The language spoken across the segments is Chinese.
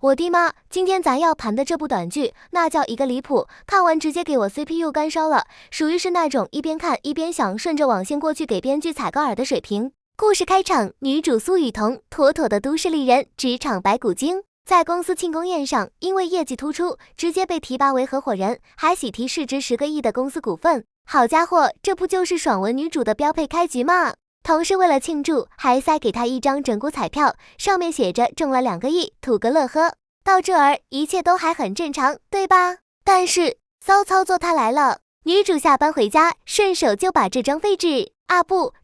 我的妈！今天咱要盘的这部短剧，那叫一个离谱，看完直接给我 CPU 干烧了，属于是那种一边看一边想顺着网线过去给编剧踩高耳的水平。故事开场，女主苏雨桐，妥妥的都市丽人，职场白骨精，在公司庆功宴上，因为业绩突出，直接被提拔为合伙人，还喜提市值10个亿的公司股份。好家伙，这不就是爽文女主的标配开局吗？同事为了庆祝，还塞给她一张整蛊彩票，上面写着中了2个亿，图个乐呵。到这儿，一切都还很正常，对吧？但是骚操作它来了，女主下班回家，顺手就把这张废纸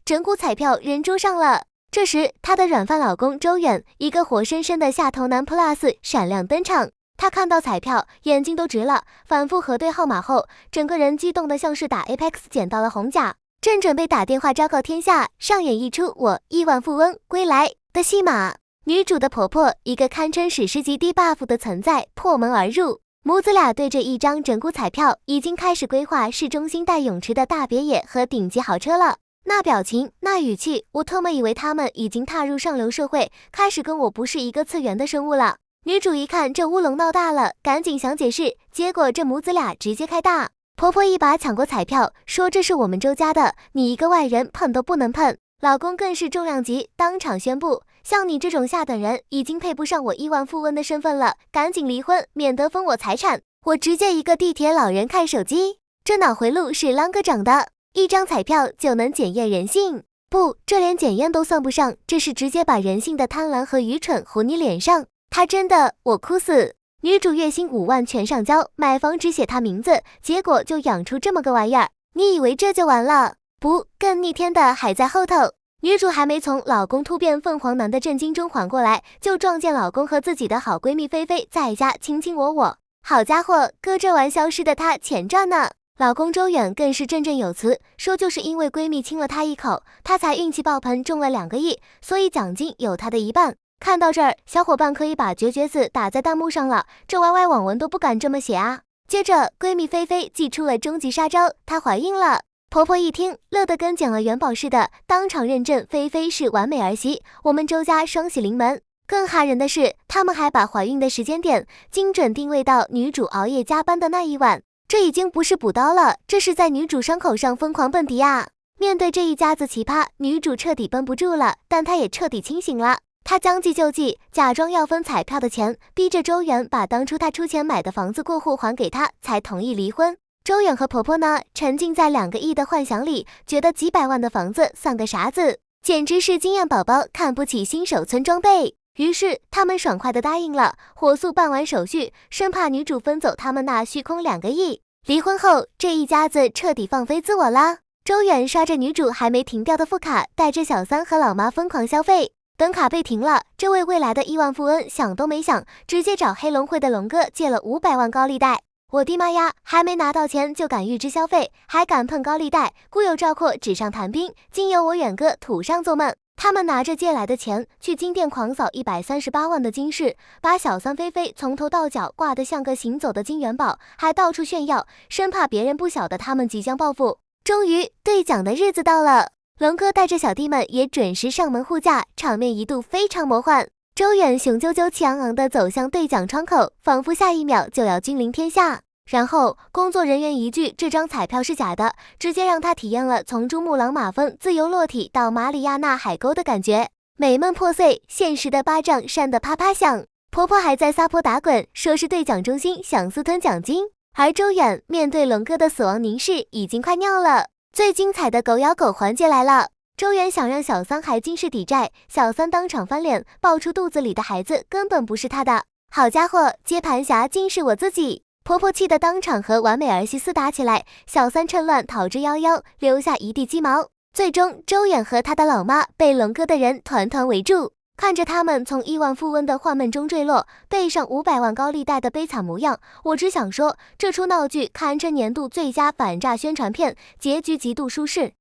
整蛊彩票扔桌上了。这时，她的软饭老公周远，一个活生生的下头男 plus 闪亮登场。他看到彩票，眼睛都直了，反复核对号码后，整个人激动的像是打 Apex 捡到了红甲，正准备打电话昭告天下，上演一出我亿万富翁归来的戏码。女主的婆婆，一个堪称史诗级低 buff 的存在，破门而入，母子俩对着一张整蛊彩票，已经开始规划市中心带泳池的大别野和顶级豪车了。那表情，那语气，我特么以为他们已经踏入上流社会，开始跟我不是一个次元的生物了。女主一看这乌龙闹大了，赶紧想解释，结果这母子俩直接开大。婆婆一把抢过彩票，说这是我们周家的，你一个外人碰都不能碰。老公更是重量级，当场宣布，像你这种下等人已经配不上我亿万富翁的身份了，赶紧离婚，免得分我财产。我直接一个地铁老人看手机，这脑回路是啷个长的？一张彩票就能检验人性？不，这连检验都算不上，这是直接把人性的贪婪和愚蠢糊你脸上。他真的，我哭死。女主月薪5万全上交，买房只写她名字，结果就养出这么个玩意儿。你以为这就完了？不，更逆天的还在后头。女主还没从老公突变凤凰男的震惊中缓过来，就撞见老公和自己的好闺蜜菲菲在家卿卿我我。好家伙，搁这玩消失的她钱赚呢。老公周远更是振振有词，说就是因为闺蜜亲了他一口，他才运气爆棚中了2个亿，所以奖金有他的一半。看到这儿，小伙伴可以把绝字打在弹幕上了，这 YY 网文都不敢这么写啊。接着，闺蜜菲菲祭出了终极杀招，她怀孕了。婆婆一听，乐得跟捡了元宝似的，当场认证菲菲是完美儿媳，我们周家双喜临门。更吓人的是，他们还把怀孕的时间点精准定位到女主熬夜加班的那一晚，这已经不是补刀了，这是在女主伤口上疯狂蹦迪啊！面对这一家子奇葩，女主彻底绷不住了，但她也彻底清醒了。她将计就计，假装要分彩票的钱，逼着周远把当初她出钱买的房子过户还给她，才同意离婚。周远和婆婆呢，沉浸在2个亿的幻想里，觉得几百万的房子算个啥子，简直是经验宝宝看不起新手村装备。于是他们爽快地答应了，火速办完手续，生怕女主分走他们那虚空2个亿。离婚后，这一家子彻底放飞自我啦。周远刷着女主还没停掉的副卡，带着小三和老妈疯狂消费。等卡被停了，这位未来的亿万富翁想都没想，直接找黑龙会的龙哥借了500万高利贷。我的妈呀，还没拿到钱就敢预支消费，还敢碰高利贷，固有赵括纸上谈兵，经由我远哥土上做梦。他们拿着借来的钱去金店狂扫138万的金饰，把小三菲菲从头到脚挂得像个行走的金元宝，还到处炫耀，生怕别人不晓得他们即将暴富。终于兑奖的日子到了，龙哥带着小弟们也准时上门护驾，场面一度非常魔幻。周远雄赳赳气昂昂地走向兑奖窗口，仿佛下一秒就要君临天下。然后工作人员一句这张彩票是假的，直接让他体验了从珠穆朗玛峰自由落体到马里亚纳海沟的感觉，美梦破碎，现实的巴掌扇得啪啪响。婆婆还在撒泼打滚，说是兑奖中心想私吞奖金，而周远面对龙哥的死亡凝视，已经快尿了。最精彩的狗咬狗环节来了，周远想让小三还金饰抵债，小三当场翻脸，爆出肚子里的孩子根本不是他的。好家伙，接盘侠竟是我自己！婆婆气得当场和完美儿媳厮打起来，小三趁乱逃之夭夭，留下一地鸡毛。最终，周远和他的老妈被龙哥的人团团围住，看着他们从亿万富翁的幻梦中坠落，背上500万高利贷的悲惨模样，我只想说，这出闹剧堪称年度最佳反诈宣传片，结局极度舒适。